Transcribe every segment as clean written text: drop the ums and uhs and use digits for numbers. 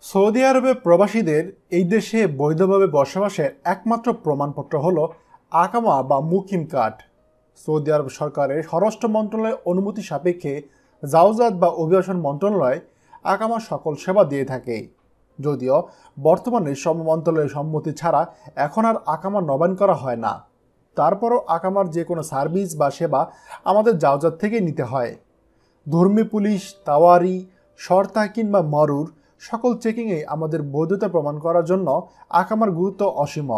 Saudi আরবে প্রবাসীদের এই দেশে বৈধভাবে বসবাসের একমাত্র প্রমাণপত্র হলো আকামা বা মুকিম কার্ড। সৌদি আরব সরকারের স্বরাষ্ট্র মন্ত্রণালয়ের অনুমতি সাপেক্ষে জাওজাত বা অভিবাসন মন্ত্রণালয় আকামা সকল সেবা দিয়ে থাকে। যদিও বর্তমানে সব মন্ত্রণালয়ের সম্মতি ছাড়া এখন আর আকামা নবায়ন করা হয় না, তারপরও আকামার যে কোনো সার্ভিস বা সেবা আমাদের জাওজাত থেকেই নিতে হয়। ধর্মী পুলিশ, তাওয়ারি, শর্তা কিংবা মরুর সকল চেকিংয়ে আমাদের বৈধতা প্রমাণ করার জন্য আকামার গুরুত্ব অসীম।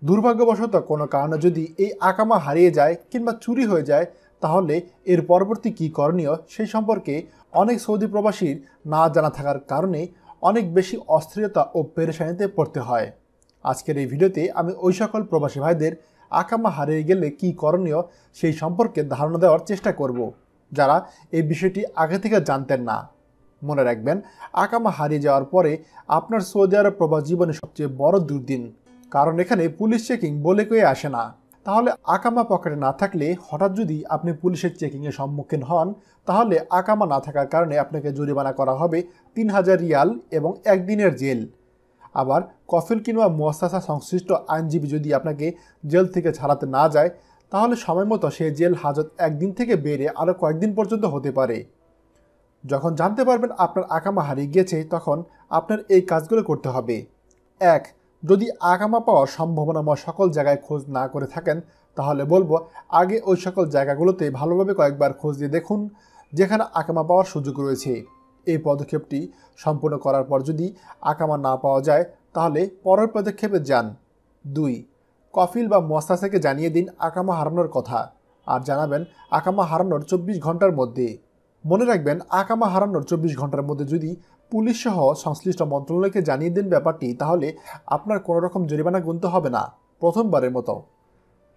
দুর্ভাগ্যবশত কোনো কারণে যদি এই আকামা হারিয়ে যায় কিংবা চুরি হয়ে যায়, তাহলে এর পরবর্তী কী করণীয় সেই সম্পর্কে অনেক সৌদি প্রবাসীর না জানা থাকার কারণে অনেক বেশি অস্থিরতা ও পেরেশানিতে পড়তে হয়। আজকের এই ভিডিওতে আমি ওই সকল প্রবাসী ভাইদের আকামা হারিয়ে গেলে কী করণীয় সেই সম্পর্কে ধারণা দেওয়ার চেষ্টা করব, যারা এই বিষয়টি আগে থেকে জানতেন না। মনে রাখবেন, আকামা হারিয়ে যাওয়ার পরে আপনার সৌদি আরব প্রবাস জীবনে সবচেয়ে বড় দুর্দিন, কারণ এখানে পুলিশ চেকিং বলে কয়ে আসে না। তাহলে আকামা পকেটে না থাকলে হঠাৎ যদি আপনি পুলিশের চেকিংয়ের সম্মুখীন হন, তাহলে আকামা না থাকার কারণে আপনাকে জরিমানা করা হবে 3000 রিয়াল এবং 1 দিনের জেল। আবার কফিল কিংবা মুয়াসসাসা সংশ্লিষ্ট আইনজীবী যদি আপনাকে জেল থেকে ছাড়াতে না যায়, তাহলে সময় মতো সে জেল হাজত 1 দিন থেকে বেড়ে আরও কয়েকদিন পর্যন্ত হতে পারে। যখন জানতে পারবেন আপনার আকামা হারিয়ে গিয়েছে, তখন আপনার এই কাজগুলো করতে হবে। 1. যদি আকামা পাওয়ার সম্ভাবনাময় সকল জায়গায় খোঁজ না করে থাকেন, তাহলে বলবো আগে ওই সকল জায়গাগুলোতে ভালোভাবে কয়েকবার খোঁজ দিয়ে দেখুন যেখানে আকামা পাওয়ার সুযোগ রয়েছে। এই পদক্ষেপটি সম্পূর্ণ করার পর যদি আকামা না পাওয়া যায়, তাহলে পরের পদক্ষেপে যান। 2. কফিল বা মুয়াসসাসাকে জানিয়ে দিন আকামা হারানোর কথা, আর জানাবেন আকামা হারানোর 24 ঘন্টার মধ্যে। মনে রাখবেন, আকামা হারানোর 24 ঘন্টার মধ্যে যদি পুলিশ সহ সংশ্লিষ্ট মন্ত্রণালয়কে জানিয়ে দেন ব্যাপারটি, তাহলে আপনার কোনো রকম জরিমানা গুনতে হবে না, প্রথমবারের মতো।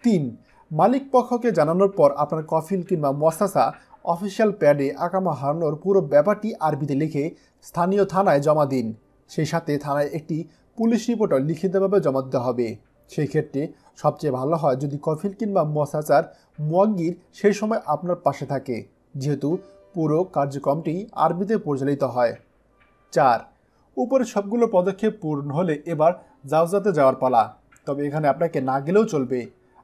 3. মালিক পক্ষকে জানানোর পর আপনার কফিল কিংবা মুয়াসসাসা অফিসিয়াল প্যাডে আকামা হারানোর পুরো ব্যাপারটি আরবিতে লিখে স্থানীয় থানায় জমা দিন। সেই সাথে থানায় একটি পুলিশ রিপোর্টও লিখিতভাবে জমা দিতে হবে। সেই ক্ষেত্রে সবচেয়ে ভালো হয় যদি কফিল কিংবা মুয়াসসাসার মুয়াজ্জির সেই সময় আপনার পাশে থাকে, যেহেতু পুরো কার্যক্রমটি আরবিতে পরিচালিত হয়। 4. উপরে সবগুলো পদক্ষেপ পূর্ণ হলে এবার জাওজাতে যাওয়ার পালা। তবে এখানে আপনাকে না গেলেও চলবে,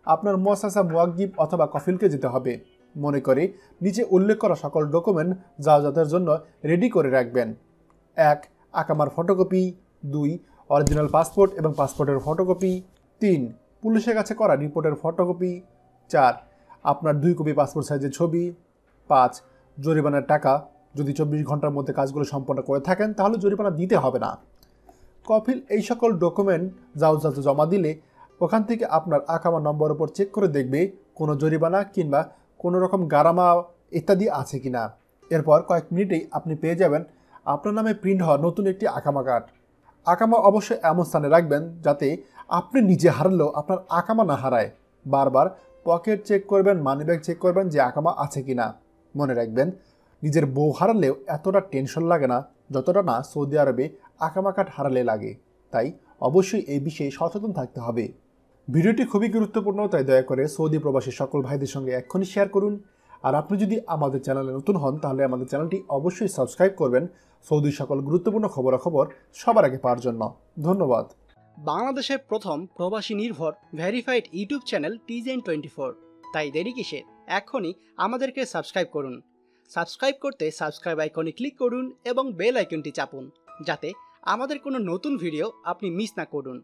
আপনার মুয়াসসাসা মুয়াজ্জিব অথবা কফিলকে যেতে হবে। মনে করে নিচে উল্লেখ করা সকল ডকুমেন্ট জাওজাতের জন্য রেডি করে রাখবেন। 1. আকামার ফটোকপি। 2. অরিজিনাল পাসপোর্ট এবং পাসপোর্টের ফটোকপি। 3. পুলিশের কাছে করা রিপোর্টের ফটোকপি। 4. আপনার 2 কপি পাসপোর্ট সাইজের ছবি। 5. জরিমানার টাকা। যদি 24 ঘন্টার মধ্যে কাজগুলো সম্পন্ন করে থাকেন, তাহলে জরিমানা দিতে হবে না। কফিল এই সকল ডকুমেন্ট জাওজাতে জমা দিলে ওখান থেকে আপনার আকামা নম্বর উপর চেক করে দেখবে কোনো জরিমানা কিংবা কোনো রকম গারামা ইত্যাদি আছে কিনা। এরপর কয়েক মিনিটেই আপনি পেয়ে যাবেন আপনার নামে প্রিন্ট হওয়া নতুন একটি আকামা কার্ড। আকামা অবশ্যই এমন স্থানে রাখবেন যাতে আপনি নিজে হারালেও আপনার আকামা না হারায়। বারবার পকেট চেক করবেন, মানিব্যাগ চেক করবেন যে আকামা আছে কিনা। মনে রাখবেন, নিজের বউ হারালেও এতটা টেনশন লাগে না যতটা না সৌদি আরবে আকামা কার্ড হারালে লাগে। তাই অবশ্যই এই বিষয়ে সচেতন থাকতে হবে। ভিডিওটি খুবই গুরুত্বপূর্ণ, তাই দয়া করে সৌদি প্রবাসী সকল ভাইদের সঙ্গে এক্ষুনি শেয়ার করুন। আর আপনি যদি আমাদের চ্যানেলে নতুন হন, তাহলে আমাদের চ্যানেলটি অবশ্যই সাবস্ক্রাইব করবেন সৌদির সকল গুরুত্বপূর্ণ খবরাখবর সবার আগে পাওয়ার জন্য। ধন্যবাদ। বাংলাদেশের প্রথম প্রবাসী নির্ভর ভেরিফাইড ইউটিউব চ্যানেল TJN24। তাই দেরি কিসের, এখনই আমাদেরকে সাবস্ক্রাইব করুন। সাবস্ক্রাইব করতে সাবস্ক্রাইব আইকনে ক্লিক করুন এবং বেল আইকনটি চাপুন, যাতে আমাদের কোনো নতুন ভিডিও আপনি মিস না করুন।